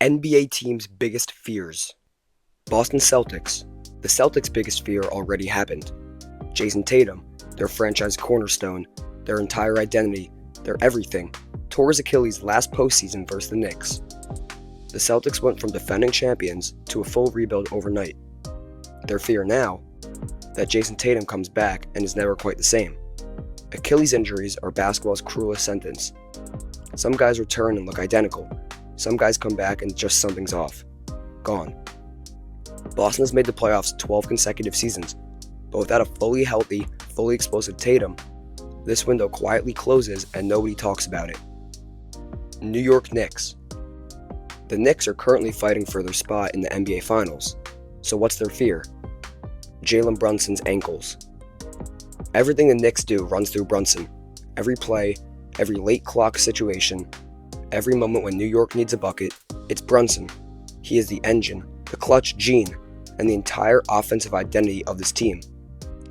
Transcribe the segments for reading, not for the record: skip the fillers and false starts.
NBA team's biggest fears. Boston Celtics. The Celtics' biggest fear already happened. Jason Tatum, their franchise cornerstone, their entire identity, their everything, tore his Achilles last postseason versus the Knicks. The Celtics went from defending champions to a full rebuild overnight. Their fear now, that Jason Tatum comes back and is never quite the same. Achilles injuries are basketball's cruelest sentence. Some guys return and look identical. Some guys come back and just something's off. Gone. Boston has made the playoffs 12 consecutive seasons, but without a fully healthy, fully explosive Tatum, this window quietly closes and nobody talks about it. New York Knicks. The Knicks are currently fighting for their spot in the NBA Finals. So what's their fear? Jalen Brunson's ankles. Everything the Knicks do runs through Brunson. Every play, every late clock situation, every moment when New York needs a bucket, it's Brunson. He is the engine, the clutch gene, and the entire offensive identity of this team.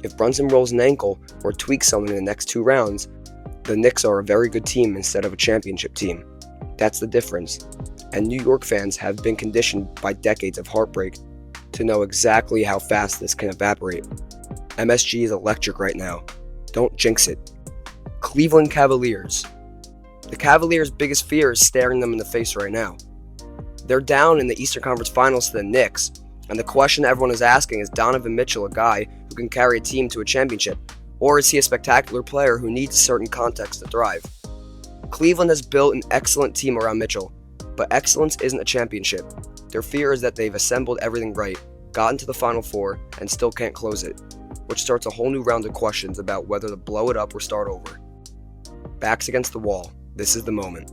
If Brunson rolls an ankle or tweaks something in the next 2 rounds, the Knicks are a very good team instead of a championship team. That's the difference. And New York fans have been conditioned by decades of heartbreak to know exactly how fast this can evaporate. MSG is electric right now. Don't jinx it. Cleveland Cavaliers. The Cavaliers' biggest fear is staring them in the face right now. They're down in the Eastern Conference Finals to the Knicks, and the question everyone is asking is Donovan Mitchell a guy who can carry a team to a championship, or is he a spectacular player who needs a certain context to thrive? Cleveland has built an excellent team around Mitchell, but excellence isn't a championship. Their fear is that they've assembled everything right, gotten to the Final Four, and still can't close it, which starts a whole new round of questions about whether to blow it up or start over. Backs against the wall. This is the moment.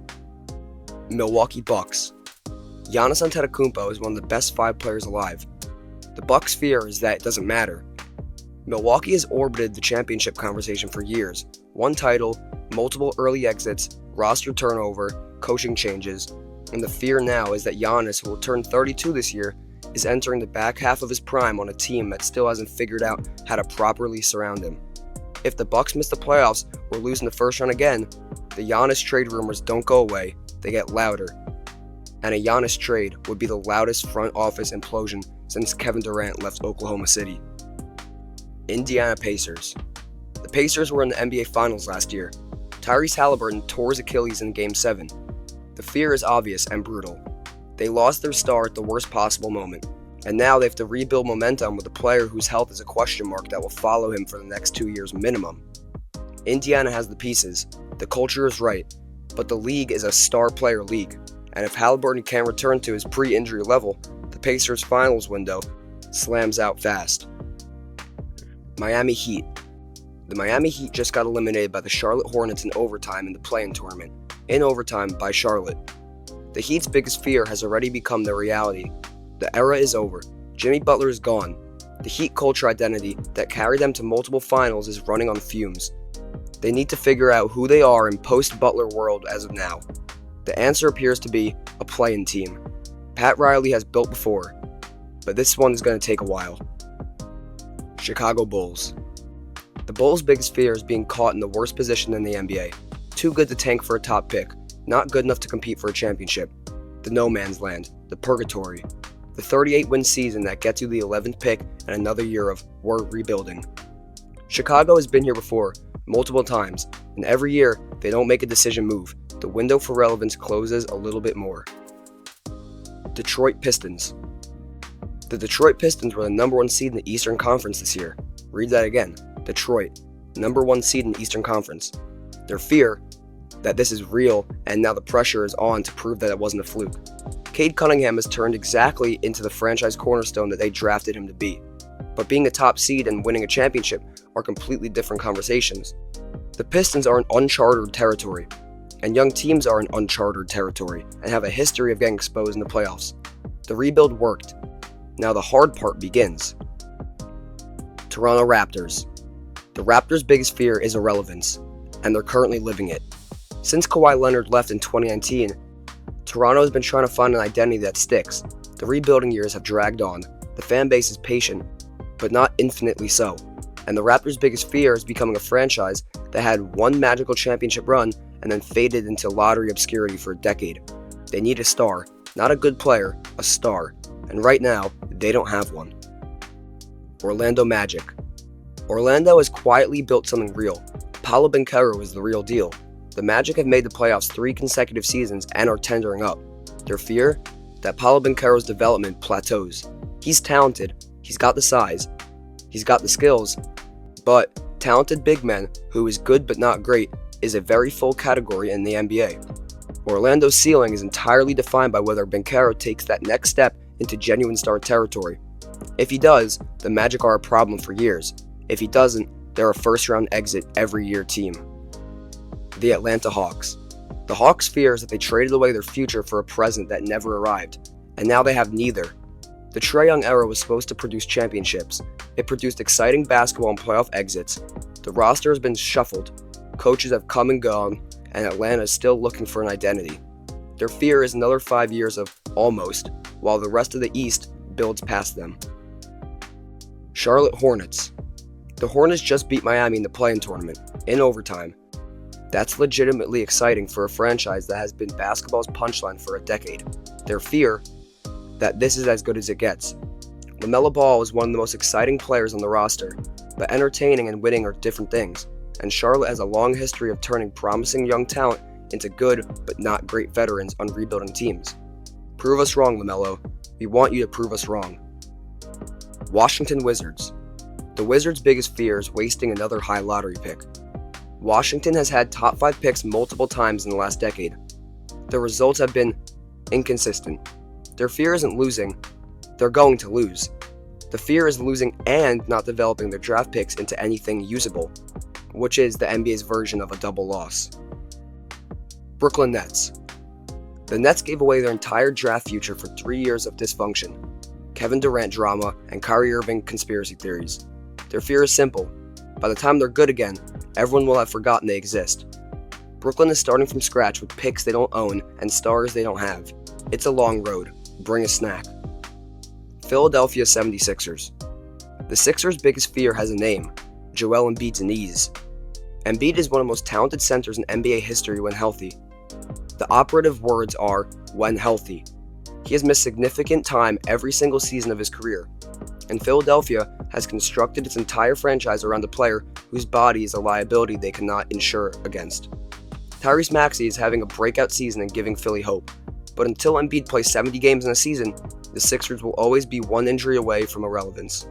Milwaukee Bucks. Giannis Antetokounmpo is one of the best 5 players alive. The Bucks' fear is that it doesn't matter. Milwaukee has orbited the championship conversation for years. 1 title, multiple early exits, roster turnover, coaching changes, and the fear now is that Giannis, who will turn 32 this year, is entering the back half of his prime on a team that still hasn't figured out how to properly surround him. If the Bucks miss the playoffs or lose in the first round again, the Giannis trade rumors don't go away, they get louder. And a Giannis trade would be the loudest front office implosion since Kevin Durant left Oklahoma City. Indiana Pacers. The Pacers were in the NBA Finals last year. Tyrese Halliburton tore his Achilles in Game 7. The fear is obvious and brutal. They lost their star at the worst possible moment, and now they have to rebuild momentum with a player whose health is a question mark that will follow him for the next 2 years minimum. Indiana has the pieces, the culture is right, but the league is a star player league, and if Halliburton can't return to his pre-injury level, the Pacers' finals window slams out fast. Miami Heat. The Miami Heat just got eliminated by the Charlotte Hornets in overtime in the play-in tournament, in overtime by Charlotte. The Heat's biggest fear has already become their reality. The era is over. Jimmy Butler is gone. The Heat culture identity that carried them to multiple finals is running on fumes. They need to figure out who they are in post-Butler world as of now. The answer appears to be a play-in team. Pat Riley has built before, but this one is going to take a while. Chicago Bulls. The Bulls' biggest fear is being caught in the worst position in the NBA. Too good to tank for a top pick, not good enough to compete for a championship. The no man's land, the purgatory. The 38-win season that gets you the 11th pick and another year of we're rebuilding. Chicago has been here before, multiple times, and every year they don't make a decision move. The window for relevance closes a little bit more. Detroit Pistons. The Detroit Pistons were the number 1 seed in the Eastern Conference this year. Read that again. Detroit, number 1 seed in the Eastern Conference. Their fear that this is real and now the pressure is on to prove that it wasn't a fluke. Cade Cunningham has turned exactly into the franchise cornerstone that they drafted him to be. But being a top seed and winning a championship are completely different conversations. The Pistons are in uncharted territory, and young teams are in uncharted territory and have a history of getting exposed in the playoffs. The rebuild worked. Now the hard part begins. Toronto Raptors. The Raptors' biggest fear is irrelevance, and they're currently living it. Since Kawhi Leonard left in 2019, Toronto has been trying to find an identity that sticks. The rebuilding years have dragged on. The fan base is patient, but not infinitely so. And the Raptors' biggest fear is becoming a franchise that had one magical championship run and then faded into lottery obscurity for a decade. They need a star, Not a good player, a star, and right now, they don't have one. Orlando Magic. Orlando has quietly built something real. Paolo Banchero is the real deal. The Magic have made the playoffs 3 consecutive seasons and are tendering up. Their fear? That Paolo Banchero's development plateaus. He's talented, he's got the size, he's got the skills, but talented big men who is good but not great is a very full category in the NBA. Orlando's ceiling is entirely defined by whether Banchero takes that next step into genuine star territory. If he does, the Magic are a problem for years. If he doesn't, they're a first-round exit every year team. The Atlanta Hawks. The Hawks' fear is that they traded away their future for a present that never arrived, and now they have neither. The Trae Young era was supposed to produce championships. It produced exciting basketball and playoff exits. The roster has been shuffled, coaches have come and gone, and Atlanta is still looking for an identity. Their fear is another 5 years of almost, while the rest of the East builds past them. Charlotte Hornets. The Hornets just beat Miami in the play-in tournament, in overtime. That's legitimately exciting for a franchise that has been basketball's punchline for a decade. Their fear? That this is as good as it gets. LaMelo Ball is one of the most exciting players on the roster, but entertaining and winning are different things, and Charlotte has a long history of turning promising young talent into good but not great veterans on rebuilding teams. Prove us wrong, LaMelo. We want you to prove us wrong. Washington Wizards. The Wizards' biggest fear is wasting another high lottery pick. Washington has had top 5 picks multiple times in the last decade. The results have been inconsistent. Their fear isn't losing, they're going to lose. The fear is losing and not developing their draft picks into anything usable, which is the NBA's version of a double loss. Brooklyn Nets. The Nets gave away their entire draft future for 3 years of dysfunction, Kevin Durant drama, and Kyrie Irving conspiracy theories. Their fear is simple. By the time they're good again, everyone will have forgotten they exist. Brooklyn is starting from scratch with picks they don't own and stars they don't have. It's a long road. Bring a snack. Philadelphia 76ers. The Sixers' biggest fear has a name: Joel Embiid's knees. Embiid is one of the most talented centers in NBA history when healthy. The operative words are, when healthy. He has missed significant time every single season of his career, and Philadelphia has constructed its entire franchise around a player whose body is a liability they cannot insure against. Tyrese Maxey is having a breakout season and giving Philly hope, but until Embiid plays 70 games in a season, the Sixers will always be one injury away from irrelevance.